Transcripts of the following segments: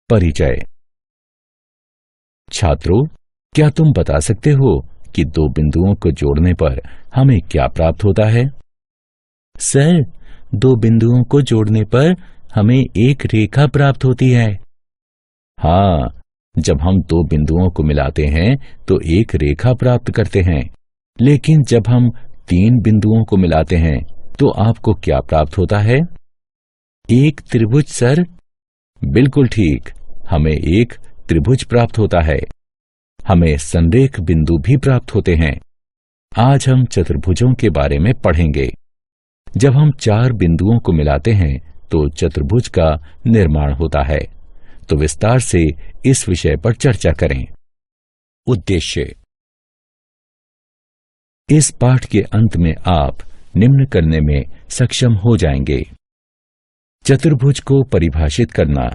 परिचय। छात्रों, क्या तुम बता सकते हो कि दो बिंदुओं को जोड़ने पर हमें क्या प्राप्त होता है? सर, दो बिंदुओं को जोड़ने पर हमें एक रेखा प्राप्त होती है। हाँ, जब हम दो बिंदुओं को मिलाते हैं तो एक रेखा प्राप्त करते हैं। लेकिन जब हम तीन बिंदुओं को मिलाते हैं तो आपको क्या प्राप्त होता है? एक त्रिभुज सर। बिल्कुल ठीक, हमें एक त्रिभुज प्राप्त होता है। हमें संरेख बिंदु भी प्राप्त होते हैं। आज हम चतुर्भुजों के बारे में पढ़ेंगे। जब हम चार बिंदुओं को मिलाते हैं तो चतुर्भुज का निर्माण होता है। तो विस्तार से इस विषय पर चर्चा करें। उद्देश्य। इस पाठ के अंत में आप निम्न करने में सक्षम हो जाएंगे। चतुर्भुज को परिभाषित करना,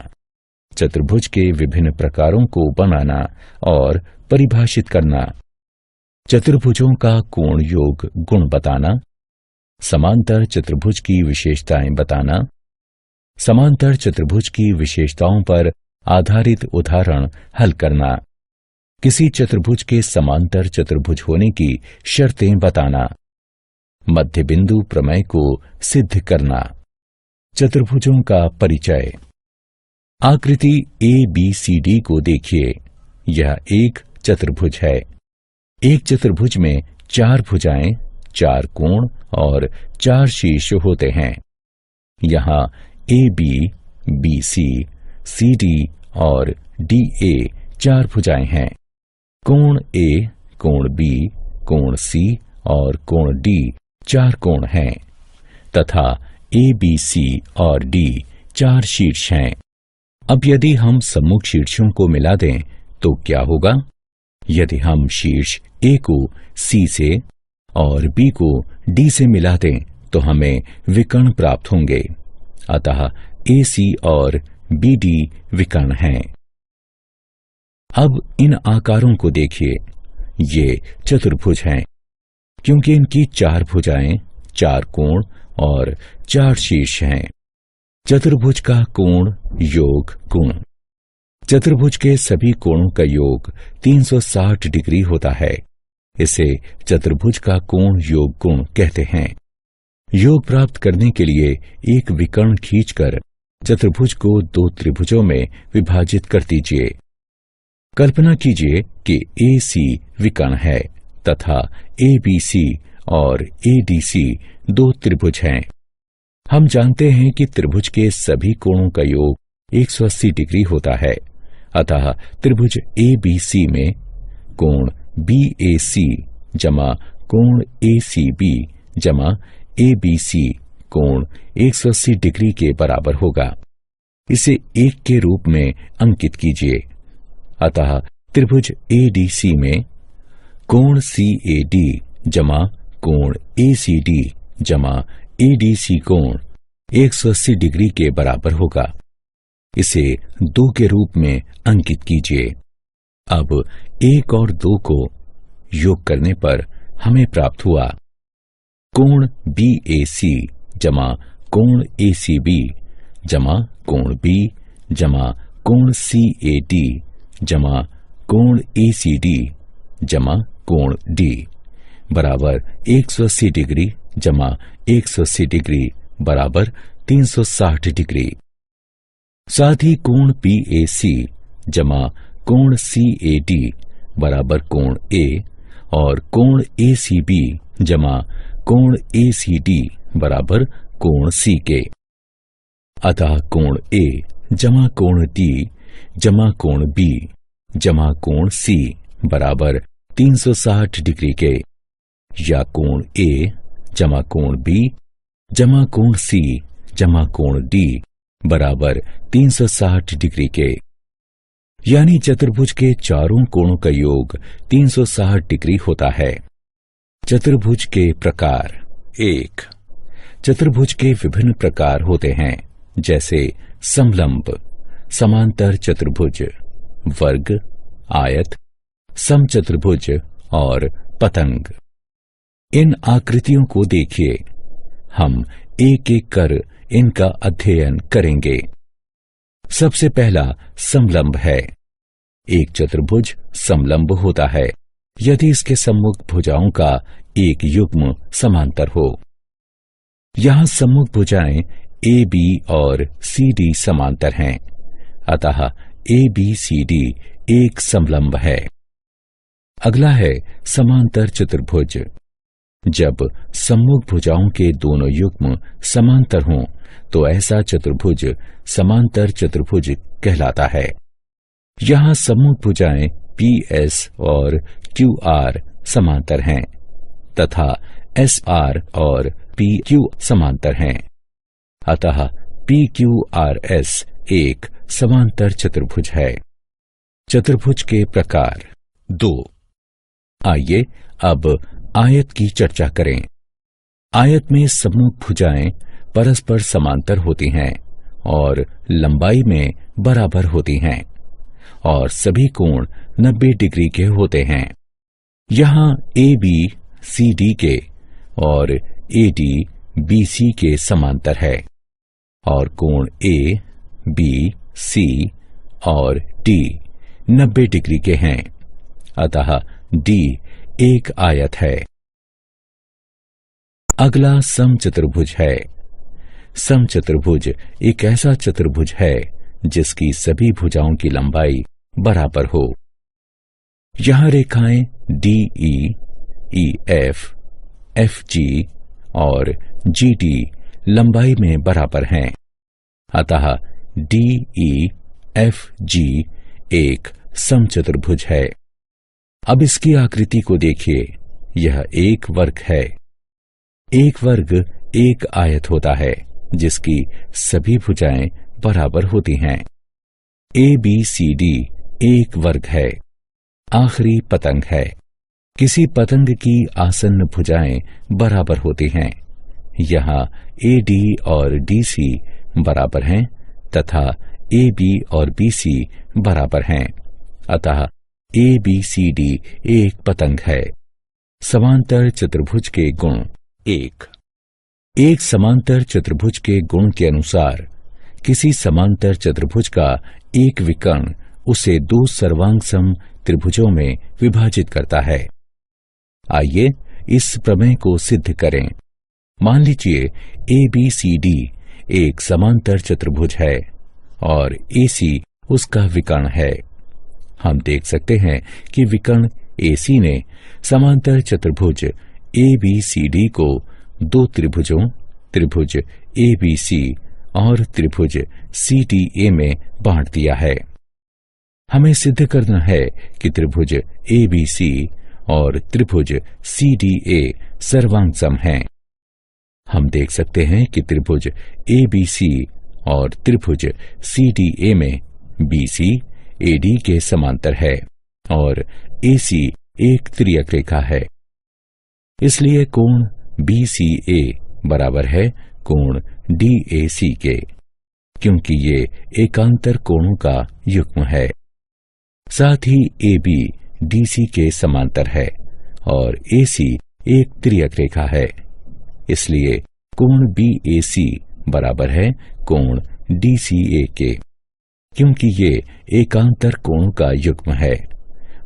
चतुर्भुज के विभिन्न प्रकारों को बनाना और परिभाषित करना, चतुर्भुजों का कोण योग गुण बताना, समांतर चतुर्भुज की विशेषताएं बताना, समांतर चतुर्भुज की विशेषताओं पर आधारित उदाहरण हल करना, किसी चतुर्भुज के समांतर चतुर्भुज होने की शर्तें बताना, मध्य बिंदु प्रमेय को सिद्ध करना। चतुर्भुजों का परिचय। आकृति ABCD को देखिए। यह एक चतुर्भुज है। एक चतुर्भुज में चार भुजाएं, चार कोण और चार शीर्ष होते हैं। यहाँ AB, BC, CD और DA चार भुजाएं हैं। कोण A, कोण B, कोण C और कोण D चार कोण हैं तथा ABC और D चार शीर्ष हैं। अब यदि हम सम्मुख शीर्षों को मिला दें तो क्या होगा? यदि हम शीर्ष A को C से और B को D से मिला दें तो हमें विकर्ण प्राप्त होंगे। अतः AC और BD विकर्ण हैं। अब इन आकारों को देखिए। ये चतुर्भुज हैं क्योंकि इनकी चार भुजाएं, चार कोण और चार शीर्ष हैं। चतुर्भुज का कोण योग गुण। चतुर्भुज के सभी कोणों का योग 360 डिग्री होता है। इसे चतुर्भुज का कोण योग गुण कहते हैं। योग प्राप्त करने के लिए एक विकर्ण खींचकर चतुर्भुज को दो त्रिभुजों में विभाजित कर दीजिए। कल्पना कीजिए कि AC विकर्ण है तथा ABC और ADC दो त्रिभुज हैं। हम जानते हैं कि त्रिभुज के सभी कोणों का योग 180 डिग्री होता है। अतः त्रिभुज ABC में कोण BAC जमा कोण ACB जमा ABC कोण 180 डिग्री के बराबर होगा। इसे एक के रूप में अंकित कीजिए। अतः त्रिभुज ADC में कोण CAD जमा कोण ACD जमा ADC कोण 180 डिग्री के बराबर होगा। इसे 2 के रूप में अंकित कीजिए। अब 1 और 2 को योग करने पर हमें प्राप्त हुआ कोण BAC जमा कोण ACB जमा कोण B जमा कोण CAD जमा कोण ACD जमा कोण D बराबर 180 डिग्री जमा 180 डिग्री बराबर 360 डिग्री। साथ ही कोण PAC जमा कोण CAD बराबर कोण A और कोण ACB जमा कोण ACD बराबर कोण C के। अतः कोण A जमा कोण D जमा कोण B जमा कोण C बराबर 360 डिग्री के, या कोण A जमा कोण B जमा कोण C जमा कोण D बराबर 360 डिग्री के। यानी चतुर्भुज के चारों कोणों का योग 360 डिग्री होता है। चतुर्भुज के प्रकार। 1. चतुर्भुज के विभिन्न प्रकार होते हैं, जैसे समलंब, समांतर चतुर्भुज, वर्ग, आयत, समचतुर्भुज और पतंग। इन आकृतियों को देखिए। हम एक एक कर इनका अध्ययन करेंगे। सबसे पहला समलंब है। एक चतुर्भुज समलंब होता है यदि इसके सम्मुख भुजाओं का एक युग्म समांतर हो। यहाँ सम्मुख भुजाएं ए बी और सी डी समांतर हैं, अतः ए बी सी डी एक समलंब है। अगला है समांतर चतुर्भुज। जब सम्मुख भुजाओं के दोनों युग्म समांतर हों तो ऐसा चतुर्भुज समांतर चतुर्भुज कहलाता है। यहाँ सम्मुख भुजाएं पी एस और क्यू आर समांतर हैं तथा एस आर और पी क्यू समांतर हैं, अतः पी क्यू आर एस एक समांतर चतुर्भुज है। चतुर्भुज के प्रकार 2। आइए अब आयत की चर्चा करें। आयत में सम्मुख भुजाएं परस्पर समांतर होती हैं और लंबाई में बराबर होती हैं और सभी कोण 90 डिग्री के होते हैं। यहाँ ए बी सी डी के और ए डी बी सी के समांतर है और कोण ए बी सी और डी 90 डिग्री के हैं, अतः डी एक आयत है। अगला समचतुर्भुज है। समचतुर्भुज एक ऐसा चतुर्भुज है जिसकी सभी भुजाओं की लंबाई बराबर हो। यहाँ रेखाएं D E F F G और जी डी लंबाई में बराबर हैं, अतः डी ई एफ जी एक समचतुर्भुज है। अब इसकी आकृति को देखिए, यह एक वर्ग है। एक वर्ग एक आयत होता है जिसकी सभी भुजाएं बराबर होती हैं। ए बी सी डी एक वर्ग है। आखिरी पतंग है। किसी पतंग की आसन्न भुजाएं बराबर होती हैं। यहाँ ए डी और डी सी बराबर हैं तथा ए बी और बी सी बराबर हैं, अतः ए बी सी डी एक पतंग है। समांतर चतुर्भुज के गुण 1। एक समांतर चतुर्भुज के गुण के अनुसार किसी समांतर चतुर्भुज का एक विकर्ण उसे दो सर्वांगसम त्रिभुजों में विभाजित करता है। आइए इस प्रमेय को सिद्ध करें। मान लीजिए ए बी सी डी एक समांतर चतुर्भुज है और ए सी उसका विकर्ण है। हम देख सकते हैं कि विकर्ण ए सी ने समांतर चतुर्भुज ए बी सी डी को दो त्रिभुजों त्रिभुज ए बी सी और त्रिभुज सी डी ए में बांट दिया है। हमें सिद्ध करना है कि त्रिभुज ए बी सी और त्रिभुज सी डी ए सर्वांगसम हैं। हम देख सकते हैं कि त्रिभुज ए बी सी और त्रिभुज सी डी ए में बी सी ए डी के समांतर है और ए सी एक तिर्यक रेखा है। इसलिए कोण बी सी ए बराबर है कोण डी ए सी के, क्योंकि ये एकांतर कोणों का युग्म है। साथ ही ए बी डी सी के समांतर है और ए सी एक तिर्यक रेखा है। इसलिए कोण बी ए सी बराबर है कोण डी सी ए के, क्योंकि ये एकांतर कोणों का युग्म है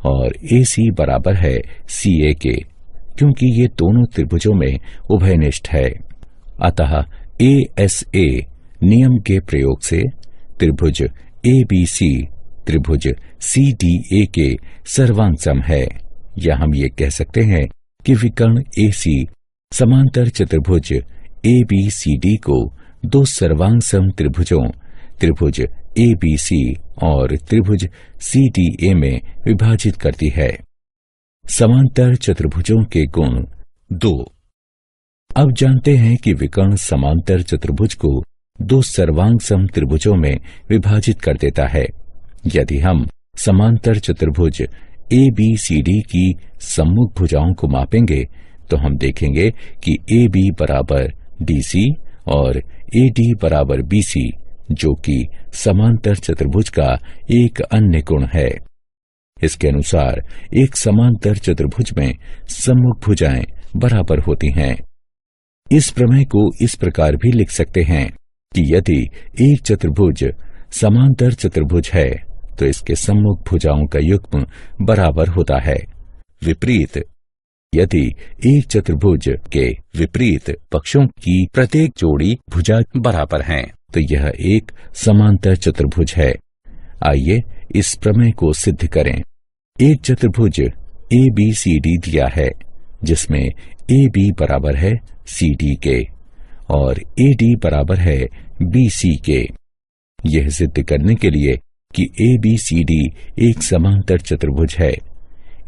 और ए सी बराबर है सी ए के, क्योंकि ये दोनों त्रिभुजों में उभयनिष्ठ है। अतः ए एस ए नियम के प्रयोग से त्रिभुज ए बी सी त्रिभुज सी डी ए के सर्वांगसम है, या हम ये कह सकते हैं कि विकर्ण ए सी समांतर चतुर्भुज ए बी सी डी को दो सर्वांगसम त्रिभुजों त्रिभुज ए बी सी और त्रिभुज सी डी ए में विभाजित करती है। समांतर चतुर्भुजों के गुण 2। अब जानते हैं कि विकर्ण समांतर चतुर्भुज को दो सर्वांगसम त्रिभुजों में विभाजित कर देता है। यदि हम समांतर चतुर्भुज ए बी सी डी की सम्मुख भुजाओं को मापेंगे तो हम देखेंगे कि ए बी बराबर डी सी और ए डी बराबर बी सी, जो कि समांतर चतुर्भुज का एक अन्य गुण है। इसके अनुसार एक समांतर चतुर्भुज में सम्मुख भुजाएं बराबर होती हैं। इस प्रमेय को इस प्रकार भी लिख सकते हैं कि यदि एक चतुर्भुज समांतर चतुर्भुज है तो इसके सम्मुख भुजाओं का युग्म बराबर होता है। विपरीत, यदि एक चतुर्भुज के विपरीत पक्षों की प्रत्येक जोड़ी भुजा बराबर हैं, तो यह एक समांतर चतुर्भुज है। आइए इस प्रमेय को सिद्ध करें। एक चतुर्भुज ABCD दिया है जिसमें AB बराबर है CD के और AD बराबर है BC के। यह सिद्ध करने के लिए कि ABCD एक समांतर चतुर्भुज है,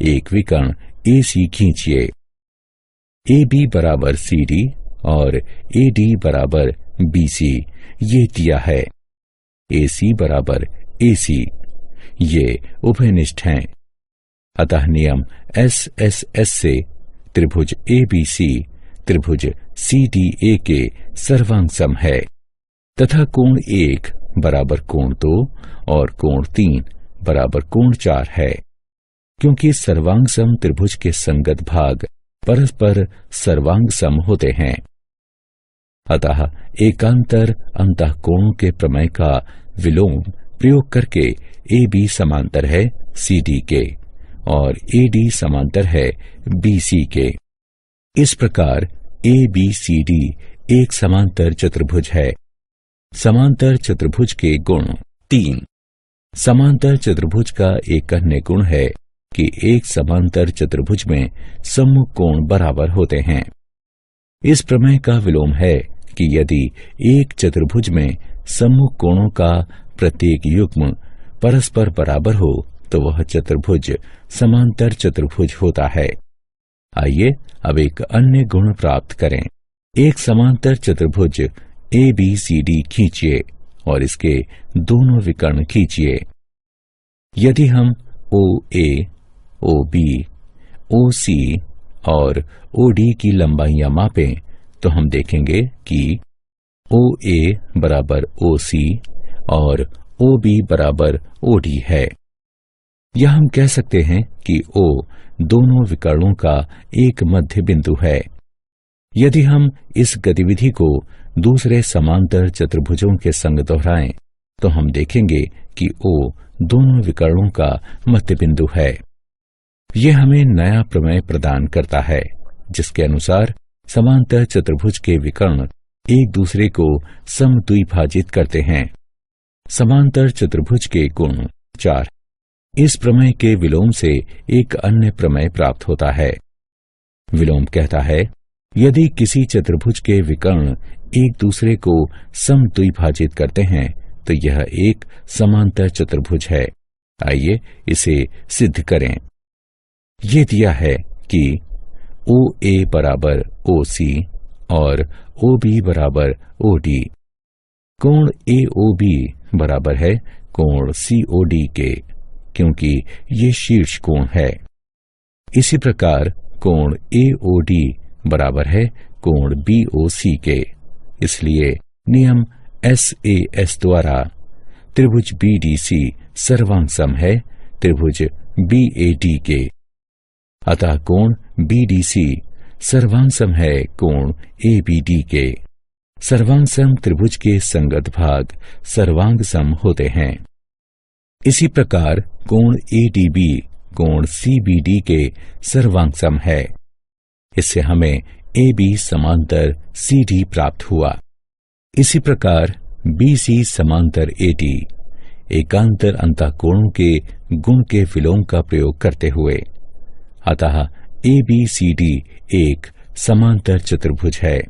एक विकर्ण AC खींचिए। AB बराबर CD और AD बराबर BC ये दिया है। AC बराबर AC ये उभयनिष्ठ हैं। अतः नियम SSS से त्रिभुज ABC त्रिभुज CDA के सर्वांग सम है तथा कोण 1 बराबर कोण 2 और कोण 3 बराबर कोण 4 है। क्योंकि सर्वांग सम त्रिभुज के संगत भाग परस्पर सर्वांग सम होते हैं, अतः एकांतर अंतःकोणों के प्रमेय का विलोम प्रयोग करके AB समांतर है CD के और AD समांतर है BC के। इस प्रकार ABCD एक समांतर चतुर्भुज है। समांतर चतुर्भुज के गुण 3। समांतर चतुर्भुज का एक अन्य गुण है कि एक समांतर चतुर्भुज में सम्मुख कोण बराबर होते हैं। इस प्रमेय का विलोम है कि यदि एक चतुर्भुज में सम्मुख कोणों का प्रत्येक युग्म परस्पर बराबर हो तो वह चतुर्भुज समांतर चतुर्भुज होता है। आइए अब एक अन्य गुण प्राप्त करें। एक समांतर चतुर्भुज ABCD खींचिए और इसके दोनों विकर्ण खींचिए। यदि हम OA, OB, OC और OD की लंबाइयां मापें तो हम देखेंगे कि OA बराबर OC और OB बराबर OD है। या हम कह सकते हैं कि O दोनों विकर्णों का एक मध्य बिंदु है। यदि हम इस गतिविधि को दूसरे समांतर चतुर्भुजों के संग दोहराएं तो हम देखेंगे कि O दोनों विकर्णों का मध्य बिंदु है। यह हमें नया प्रमेय प्रदान करता है जिसके अनुसार समांतर चतुर्भुज के विकर्ण एक दूसरे को समद्विभाजित करते हैं। समांतर चतुर्भुज के गुण 4। इस प्रमेय के विलोम से एक अन्य प्रमेय प्राप्त होता है। विलोम कहता है, यदि किसी चतुर्भुज के विकर्ण एक दूसरे को समद्विभाजित करते हैं तो यह एक समांतर चतुर्भुज है। आइए इसे सिद्ध करें। ये दिया है कि OA बराबर OC और OB बराबर OD। कोण AOB बराबर है कोण COD के, क्योंकि ये शीर्ष कोण है। इसी प्रकार कोण AOD बराबर है कोण BOC के। इसलिए नियम SAS द्वारा त्रिभुज BDC सर्वांग सम है त्रिभुज BAD के। अतः कोण BDC सर्वांग सम है कोण ABD के। सर्वांग सम त्रिभुज के संगत भाग सर्वांग सम होते हैं। इसी प्रकार कोण ADB कोण CBD के सर्वांग सम है। इससे हमें AB समांतर CD प्राप्त हुआ। इसी प्रकार BC समांतर AD एकांतर अंतःकोणों के गुण के विलोम का प्रयोग करते हुए, अतः ABCD एक समांतर चतुर्भुज है।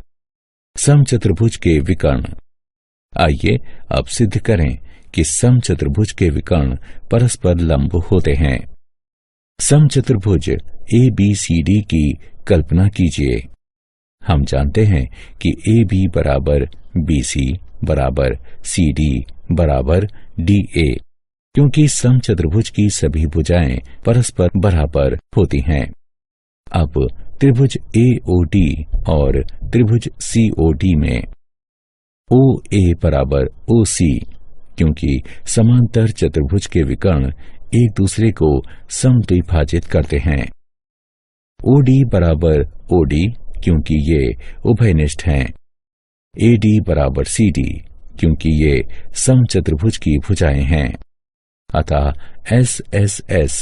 समचतुर्भुज के विकर्ण। आइए अब सिद्ध करें कि समचतुर्भुज के विकर्ण परस्पर लंब होते हैं। समचतुर्भुज ABCD की कल्पना कीजिए। हम जानते हैं कि AB बराबर BC बराबर CD बराबर DA, क्योंकि समचतुर्भुज की सभी भुजाएं परस्पर बराबर होती हैं। अब त्रिभुज AOD और त्रिभुज COD में OA बराबर OC, क्योंकि समांतर चतुर्भुज के विकर्ण एक दूसरे को समद्विभाजित करते हैं। OD बराबर OD, क्योंकि ये उभयनिष्ठ हैं। AD बराबर CD, क्योंकि ये समचतुर्भुज की भुजाएं हैं। अतः SSS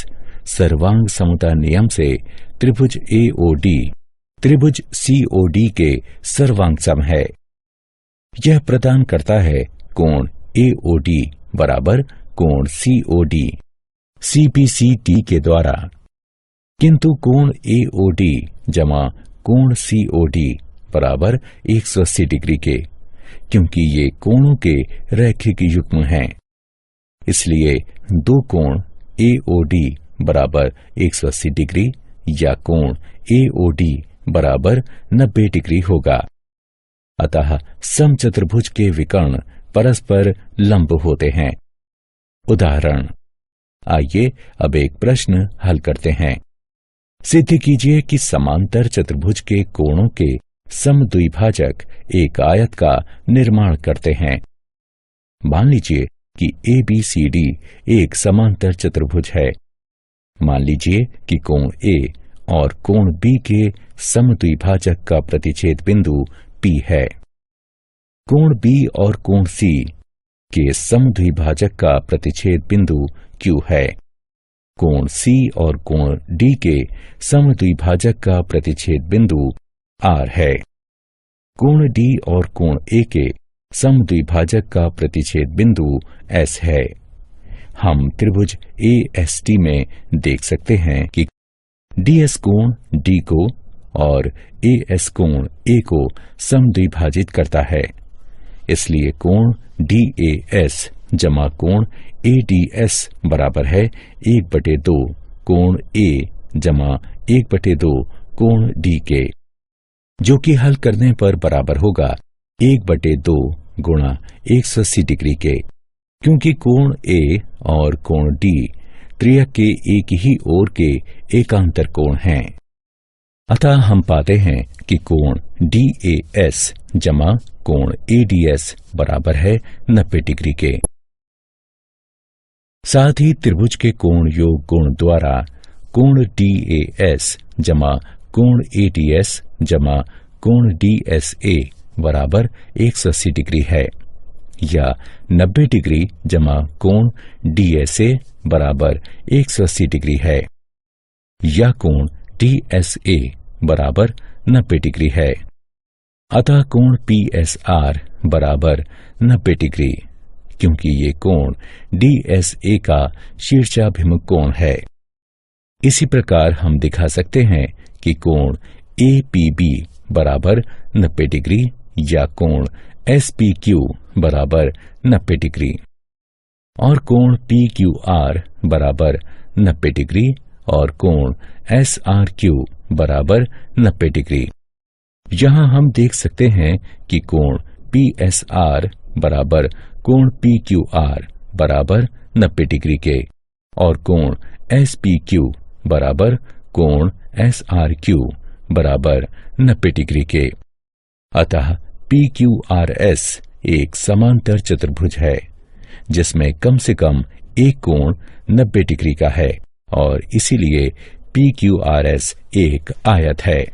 सर्वांग समता नियम से त्रिभुज AOD त्रिभुज COD के सर्वांग सम है। यह प्रदान करता है कोण AOD बराबर कोण COD CPCT के द्वारा। किंतु कोण AOD जमा कोण COD बराबर 180 डिग्री के, क्योंकि ये कोणों के रैखिक युग्म हैं। इसलिए दो कोण AOD बराबर 180 डिग्री या कोण AOD बराबर 90 डिग्री होगा। अतः समचतुर्भुज के विकर्ण परस्पर लंब होते हैं। उदाहरण, आइए अब एक प्रश्न हल करते हैं। सिद्ध कीजिए कि समांतर चतुर्भुज के कोणों के समद्विभाजक एक आयत का निर्माण करते हैं। मान लीजिए कि ABCD एक समांतर चतुर्भुज है। मान लीजिए कि कोण A और कोण B के समद्विभाजक का प्रतिच्छेद बिंदु P है। कोण B और कोण C के समद्विभाजक का प्रतिच्छेद बिंदु Q है। कोण C और कोण D के समद्विभाजक का प्रतिच्छेद बिंदु R है। कोण D और कोण A के समद्विभाजक का प्रतिच्छेद बिंदु S है। हम त्रिभुज AST में देख सकते हैं कि DS कोण D को और AS कोण A को समद्विभाजित करता है। इसलिए कोण DAS जमा कोण ADS बराबर है 1/2 कोण A जमा 1/2 कोण D के, जो कि हल करने पर बराबर होगा 1/2 गुणा 180 डिग्री के, क्योंकि कोण A और कोण D त्रियक के एक ही ओर के एकांतर कोण हैं। अतः हम पाते हैं कि कोण DAS जमा कोण ADS बराबर है 90 डिग्री के। साथ ही त्रिभुज के कोण योग गुण द्वारा कोण DAS जमा कोण ADS जमा कोण DSA बराबर 180 डिग्री है, या 90 डिग्री जमा कोण DSA बराबर 180 डिग्री है, या कोण DSA बराबर 90 डिग्री है। अतः कोण PSR बराबर 90 डिग्री, क्योंकि ये कोण DSA का शीर्षाभिमुख कोण है। इसी प्रकार हम दिखा सकते हैं कि कोण APB बराबर 90 डिग्री या कोण SPQ बराबर 90 डिग्री और कोण PQR बराबर 90 डिग्री और कोण SRQ बराबर 90 डिग्री। यहाँ हम देख सकते हैं कि कोण PSR बराबर कोण PQR बराबर 90 डिग्री के और कोण SPQ बराबर कोण SRQ बराबर 90 डिग्री के। अतः PQRS एक समांतर चतुर्भुज है जिसमें कम से कम एक कोण 90 डिग्री का है और इसीलिए PQRS एक आयत है।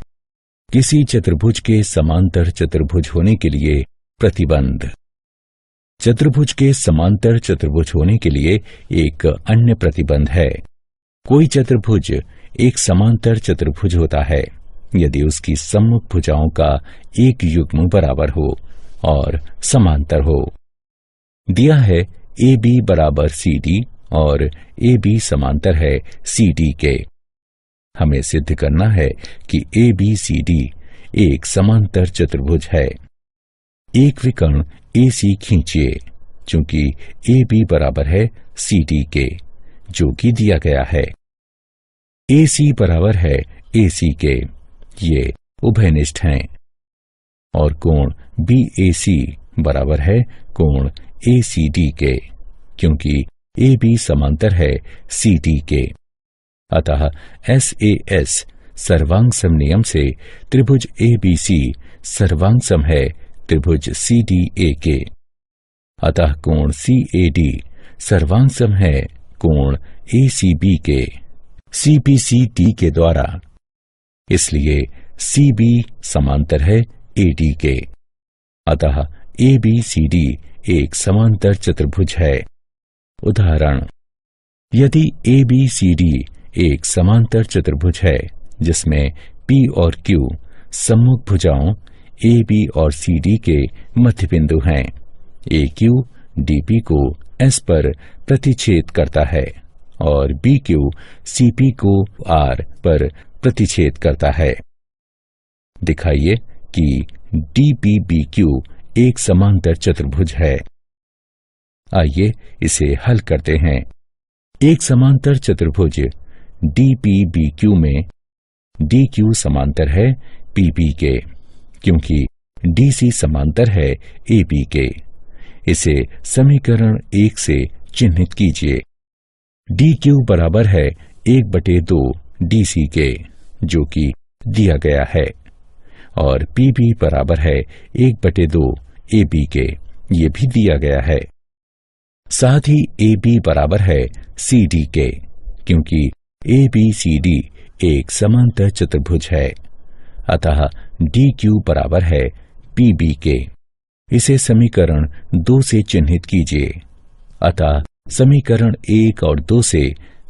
किसी चतुर्भुज के समांतर चतुर्भुज होने के लिए प्रतिबंध। चतुर्भुज के समांतर चतुर्भुज होने के लिए एक अन्य प्रतिबंध है। कोई चतुर्भुज एक समांतर चतुर्भुज होता है यदि उसकी सम्मुख भुजाओं का एक युग्म बराबर हो और समांतर हो। दिया है AB बराबर CD और AB समांतर है CD के। हमें सिद्ध करना है कि ABCD एक समांतर चतुर्भुज है। एक विकर्ण AC खींचिए, चूंकि AB बराबर है CD के, जो कि दिया गया है। AC बराबर है AC के, ये उभयनिष्ठ हैं, और कोण BAC बराबर है कोण ACD के, क्योंकि AB समांतर है CD के। अतः SAS सर्वांगसम नियम से त्रिभुज ABC सर्वांगसम है त्रिभुज CDA के। अतः कोण CAD सर्वांगसम है कोण ACB के CPCT के द्वारा। इसलिए CB समांतर है AD के। अतः ABCD एक समांतर चतुर्भुज है। उदाहरण, यदि ABCD एक समांतर चतुर्भुज है जिसमें P और Q सम्मुख भुजाओं AB और CD के मध्य बिंदु हैं, AQ DP को S पर प्रतिच्छेद करता है और BQ CP को R पर प्रतिच्छेद करता है। दिखाइए कि DPBQ एक समांतर चतुर्भुज है। आइए इसे हल करते हैं। एक समांतर चतुर्भुज DPBQ में DQ समांतर है PP के, क्योंकि DC समांतर है AB के। इसे समीकरण 1 से चिन्हित कीजिए। DQ बराबर है 1/2 DC के, जो कि दिया गया है, और PP बराबर है 1/2 AB के, ये भी दिया गया है। साथ ही AB बराबर है CD के, क्योंकि ABCD एक समांतर चतुर्भुज है। अतः DQ बराबर है PB के। इसे समीकरण 2 से चिन्हित कीजिए। अतः समीकरण 1 और 2 से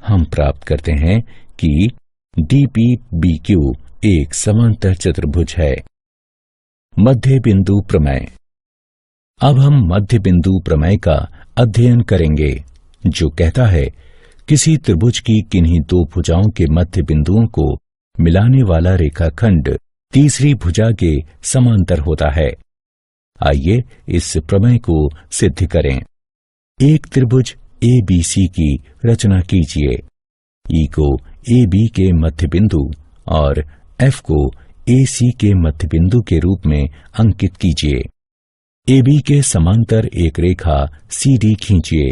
हम प्राप्त करते हैं कि DPBQ एक समांतर चतुर्भुज है। मध्य बिंदु प्रमेय। अब हम मध्य बिंदु प्रमेय का अध्ययन करेंगे, जो कहता है किसी त्रिभुज की किन्हीं दो भुजाओं के मध्य बिंदुओं को मिलाने वाला रेखाखंड तीसरी भुजा के समांतर होता है। आइए इस प्रमेय को सिद्ध करें। एक त्रिभुज ABC की रचना कीजिए। E को AB के मध्य बिंदु और F को AC के मध्य बिंदु के रूप में अंकित कीजिए। AB के समांतर एक रेखा CD खींचिए,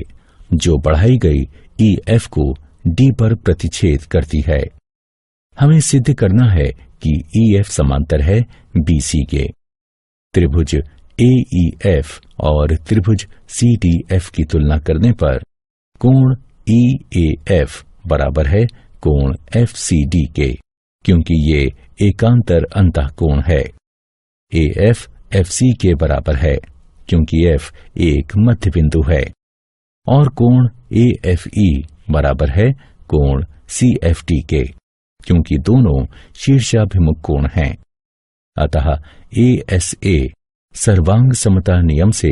जो बढ़ाई गई EF को D पर प्रतिच्छेद करती है। हमें सिद्ध करना है कि EF समांतर है BC के। त्रिभुज AEF और त्रिभुज CDF की तुलना करने पर कोण EAF बराबर है कोण FCD के, क्योंकि ये एकांतर अंतःकोण है। AF FC के बराबर है, क्योंकि F एक मध्य बिंदु है, और कोण AFE बराबर है कोण CFD के, क्योंकि दोनों शीर्षाभिमुख कोण हैं। अतः ASA सर्वांग समता नियम से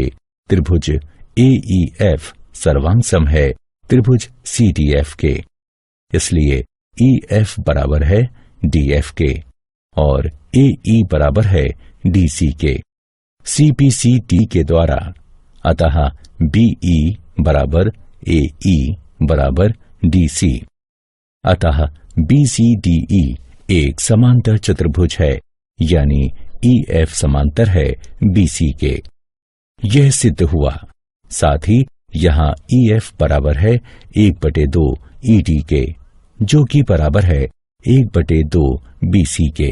त्रिभुज AEF सर्वांग सम है त्रिभुज CDF के। इसलिए EF बराबर है DF के और AE बराबर है DC के, CPCD के द्वारा। अतः BE बराबर AE बराबर DC। अतः BCDE एक समांतर चतुर्भुज है, यानी EF समांतर है BC के। यह सिद्ध हुआ। साथ ही यहाँ EF बराबर है 1/2 ED के, जो कि बराबर है 1/2 BC के।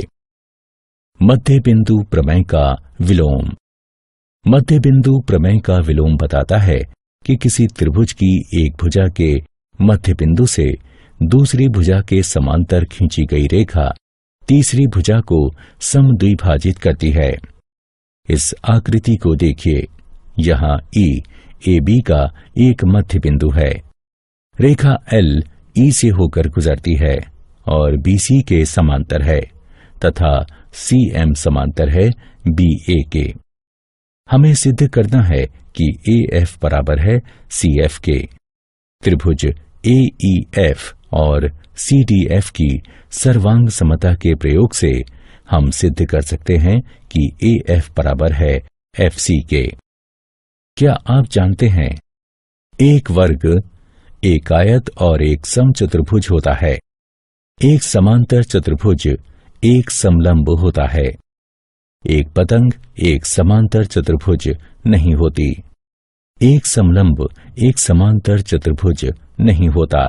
मध्य बिंदु प्रमेय का विलोम। मध्य बिंदु प्रमेय का विलोम बताता है कि किसी त्रिभुज की एक भुजा के मध्य बिंदु से दूसरी भुजा के समांतर खींची गई रेखा तीसरी भुजा को समद्विभाजित करती है। इस आकृति को देखिए। यहाँ E AB का एक मध्य बिंदु है। रेखा L E से होकर गुजरती है और BC के समांतर है, तथा CM समांतर है BA के। हमें सिद्ध करना है कि AF बराबर है CF के। त्रिभुज AEF और CDF की सर्वांग समता के प्रयोग से हम सिद्ध कर सकते हैं कि AF बराबर है FC के। क्या आप जानते हैं, एक वर्ग, एक आयत और एक समचतुर्भुज होता है। एक समांतर चतुर्भुज एक समलंब होता है। एक पतंग एक समांतर चतुर्भुज नहीं होती। एक समलंब एक समांतर चतुर्भुज नहीं होता।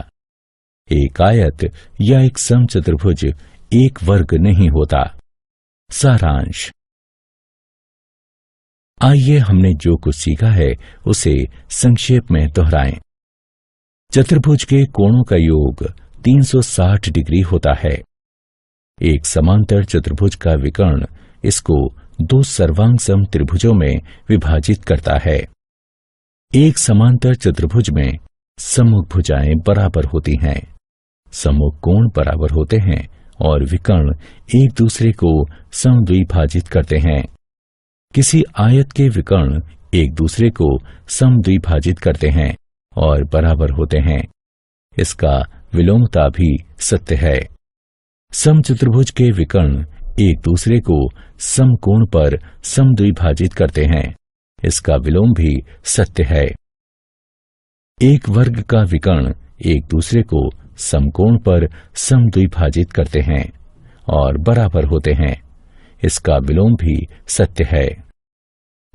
एक आयत या एक समचतुर्भुज एक वर्ग नहीं होता। सारांश। आइए हमने जो कुछ सीखा है उसे संक्षेप में दोहराएं। चतुर्भुज के कोणों का योग 360 डिग्री होता है। एक समांतर चतुर्भुज का विकर्ण इसको दो सर्वांग सम त्रिभुजों में विभाजित करता है। एक समांतर चतुर्भुज में सम्मुख भुजाएं बराबर होती हैं, सम्मुख कोण बराबर होते हैं और विकर्ण एक दूसरे को समद्विभाजित करते हैं। किसी आयत के विकर्ण एक दूसरे को समद्विभाजित करते हैं और बराबर होते हैं। इसका विलोमता भी सत्य है। समचतुर्भुज के विकर्ण एक दूसरे को समकोण पर समद्विभाजित करते हैं। इसका विलोम भी सत्य है। एक वर्ग का विकर्ण एक दूसरे को समकोण पर समद्विभाजित करते हैं और बराबर होते हैं। इसका विलोम भी सत्य है।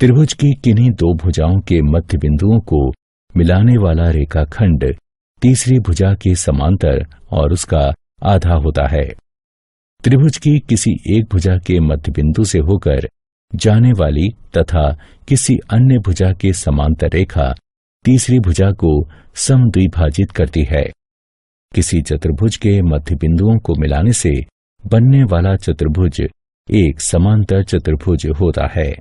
त्रिभुज की किन्हीं दो भुजाओं के मध्य बिंदुओं को मिलाने वाला रेखाखंड तीसरी भुजा के समांतर और उसका आधा होता है। त्रिभुज की किसी एक भुजा के मध्य बिंदु से होकर जाने वाली तथा किसी अन्य भुजा के समांतर रेखा तीसरी भुजा को समद्विभाजित करती है। किसी चतुर्भुज के मध्य बिंदुओं को मिलाने से बनने वाला चतुर्भुज एक समांतर चतुर्भुज होता है।